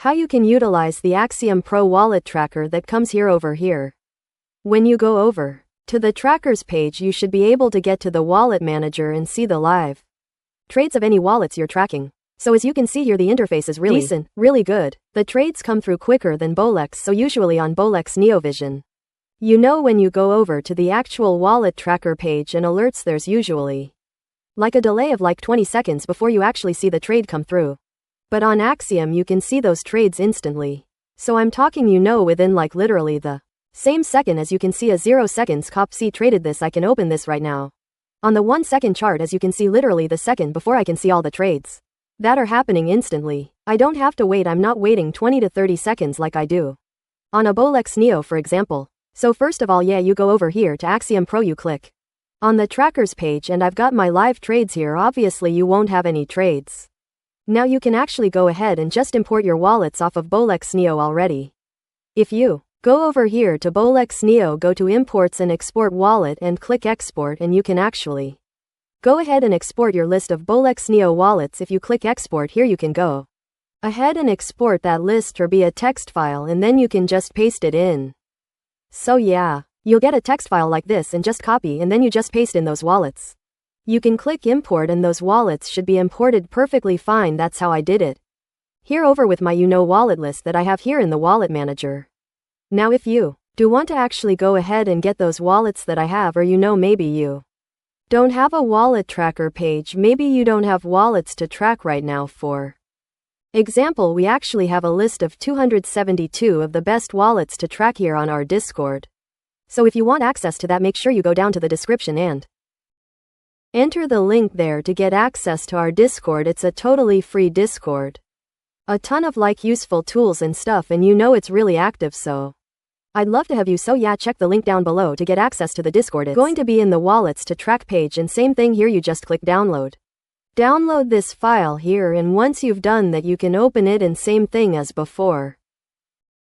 How you can utilize the Axiom Pro wallet tracker that comes over here. When you go over to the trackers page, you should be able to get to the wallet manager and see the live trades of any wallets you're tracking. So as you can see here, the interface is really decent, really good. The trades come through quicker than Bolex, so usually on Bolex NeoVision, you know, when you go over to the actual wallet tracker page and alerts, there's usually like a delay of like 20 seconds before you actually see the trade come through. But on Axiom you can see those trades instantly. So I'm talking, you know, within like literally the same second as you can see a 0 seconds cop C traded this. I can open this right now. On the 1 second chart, as you can see, literally the second before I can see all the trades that are happening instantly. I don't have to wait. I'm not waiting 20 to 30 seconds like I do on a Bolex Neo, for example. So first of all, yeah, you go over here to Axiom Pro, you click on the trackers page, and I've got my live trades here. Obviously you won't have any trades. Now you can actually go ahead and just import your wallets off of Bolex Neo already. If you go over here to Bolex Neo, go to Imports and Export Wallet and click Export, and you can actually go ahead and export your list of Bolex Neo wallets. If you click Export here, you can go ahead and export that list or be a text file, and then you can just paste it in. So yeah, you'll get a text file like this and just copy, and then you just paste in those wallets. You can click import and those wallets should be imported perfectly fine. That's how I did it here over with my wallet list that I have here in the wallet manager. Now if you do want to actually go ahead and get those wallets that I have, or maybe you don't have a wallet tracker page, maybe you don't have wallets to track right now. For example, we actually have a list of 272 of the best wallets to track here on our Discord. So if you want access to that, make sure you go down to the description and enter the link there to get access to our Discord. It's a totally free Discord. A ton of like useful tools and stuff, and it's really active, so I'd love to have you. So yeah, check the link down below to get access to the Discord. It's going to be in the wallets to track page, and same thing here, you just click download. Download this file here, and once you've done that you can open it, and same thing as before.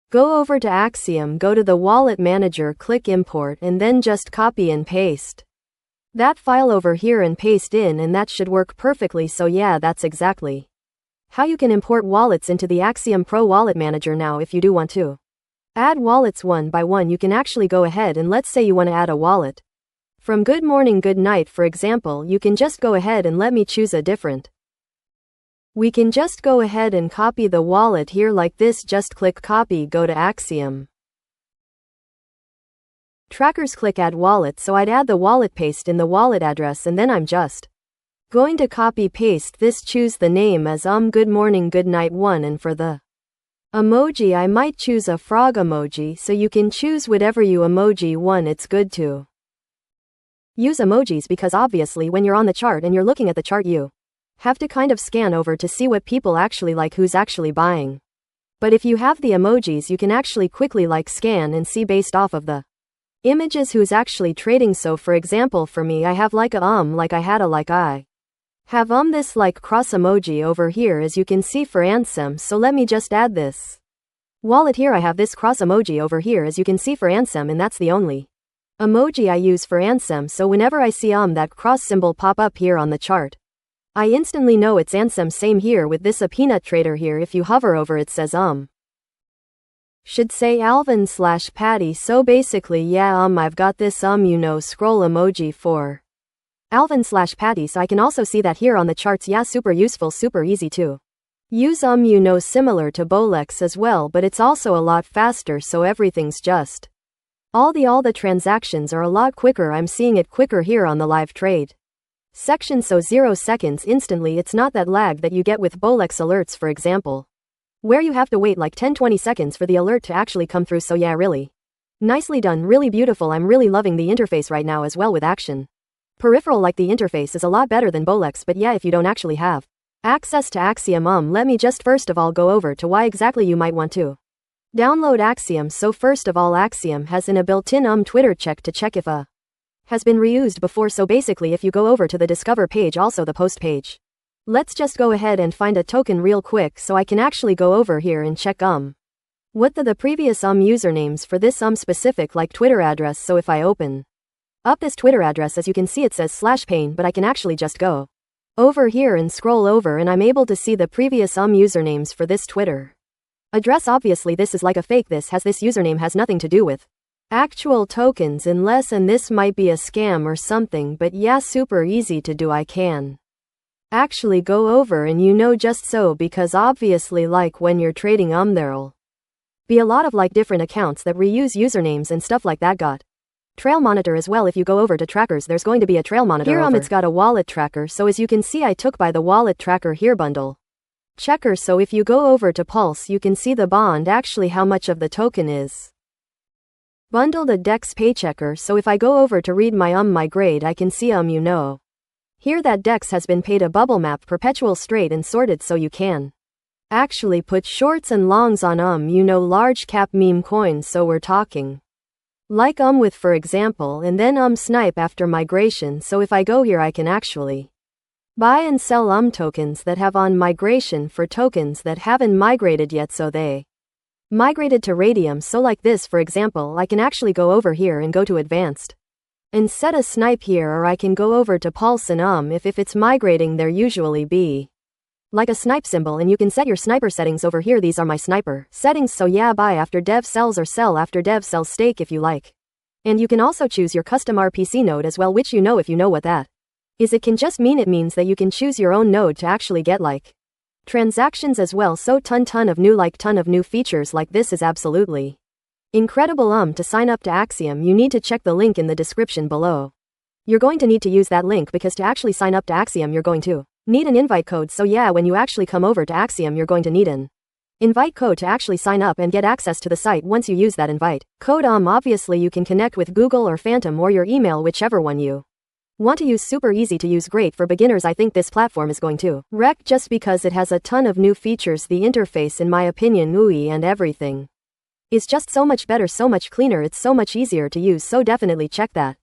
Go over to Axiom, go to the wallet manager, click import, and then just copy and paste that file over here and paste in, and that should work perfectly. So yeah, that's exactly how you can import wallets into the Axiom Pro wallet manager. Now if you do want to add wallets one by one, you can actually go ahead and let's say you want to add a wallet from Good Morning Good Night, for example. You can just go ahead and let me choose a different. We can just go ahead and copy the wallet here like this. Just click copy, go to Axiom Trackers, click add wallet. So I'd add the wallet, paste in the wallet address, and then I'm just going to copy paste this, choose the name as Good Morning Good Night 1, and for the emoji I might choose a frog emoji, so you can choose whatever you emoji want. It's good to use emojis because obviously when you're on the chart and you're looking at the chart, you have to kind of scan over to see what people actually like, who's actually buying. But if you have the emojis, you can actually quickly like scan and see based off of the images who's actually trading. So for example, for me, I have like a like I had a like I have this like cross emoji over here, as you can see, for Ansem. So let me just add this wallet here. I have this cross emoji over here, as you can see, for Ansem, and that's the only emoji I use for Ansem. So whenever I see that cross symbol pop up here on the chart, I instantly know it's Ansem. Same here with this a peanut trader here. If you hover over it, says should say Alvin/Patty. So basically, yeah, I've got this scroll emoji for Alvin/Patty. So I can also see that here on the charts. Yeah, super useful, super easy to use similar to Bolex as well, but it's also a lot faster. So everything's just all the transactions are a lot quicker. I'm seeing it quicker here on the live trade section. So 0 seconds instantly. It's not that lag that you get with Bolex alerts, for example, where you have to wait like 10-20 seconds for the alert to actually come through. So yeah, really nicely done, really beautiful. I'm really loving the interface right now as well with Action Peripheral. Like the interface is a lot better than Bolex, but yeah, if you don't actually have access to Axiom, let me just first of all go over to why exactly you might want to download Axiom. So first of all, Axiom has a built-in Twitter check to check if has been reused before. So basically, if you go over to the Discover page, also the Post page, let's just go ahead and find a token real quick so I can actually go over here and check what the previous usernames for this specific like Twitter address. So if I open up this Twitter address, as you can see, it says /pane, but I can actually just go over here and scroll over, and I'm able to see the previous usernames for this Twitter Address obviously this is like a fake, this username has nothing to do with actual tokens unless, and this might be a scam or something, but yeah, super easy to do. I can actually go over and just so, because obviously like when you're trading there'll be a lot of like different accounts that reuse usernames and stuff like that. Got trail monitor as well. If you go over to trackers, there's going to be a trail monitor here. It's got a wallet tracker, so as you can see I took by the wallet tracker here bundle checker. So if you go over to Pulse, you can see the bond actually how much of the token is bundled a DEX paychecker. So if I go over to read my grade, I can see here that DEX has been paid a bubble map perpetual straight and sorted, so you can actually put shorts and longs on large cap meme coins. So we're talking like with, for example, and then snipe after migration. So if I go here, I can actually buy and sell tokens that have on migration for tokens that haven't migrated yet, so they migrated to Radium. So like this, for example, I can actually go over here and go to advanced and set a snipe here, or I can go over to Pulse and if it's migrating, there usually be like a snipe symbol, and you can set your sniper settings over here. These are my sniper settings, so yeah, buy after dev sells or sell after dev sells, stake if you like. And you can also choose your custom RPC node as well, which if you know what that is, it can just mean, it means that you can choose your own node to actually get like transactions as well. So ton of new features like this is absolutely incredible. To sign up to Axiom, you need to check the link in the description below. You're going to need to use that link because to actually sign up to Axiom, you're going to need an invite code. So yeah, when you actually come over to Axiom, you're going to need an invite code to actually sign up and get access to the site. Once you use that invite code, obviously you can connect with Google or Phantom or your email, whichever one you want to use. Super easy to use, great for beginners. I think this platform is going to wreck just because it has a ton of new features. The interface, in my opinion, and everything is just so much better, so much cleaner, it's so much easier to use, so definitely check that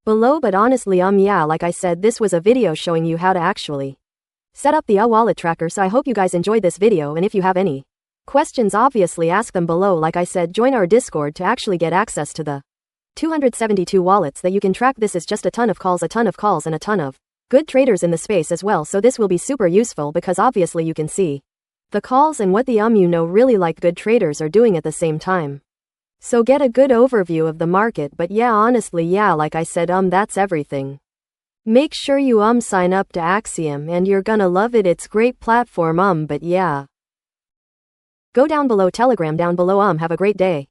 below. But honestly, yeah, like I said, this was a video showing you how to actually set up the wallet tracker, so I hope you guys enjoyed this video, and if you have any questions, obviously ask them below. Like I said, join our Discord to actually get access to the 272 wallets that you can track. This is just a ton of calls and a ton of good traders in the space as well, so this will be super useful because obviously you can see the calls and what the really like good traders are doing at the same time. So get a good overview of the market. But yeah, honestly, yeah, like I said, that's everything. Make sure you sign up to Axiom and you're gonna love it. It's great platform. But yeah, go down below, Telegram down below. Have a great day.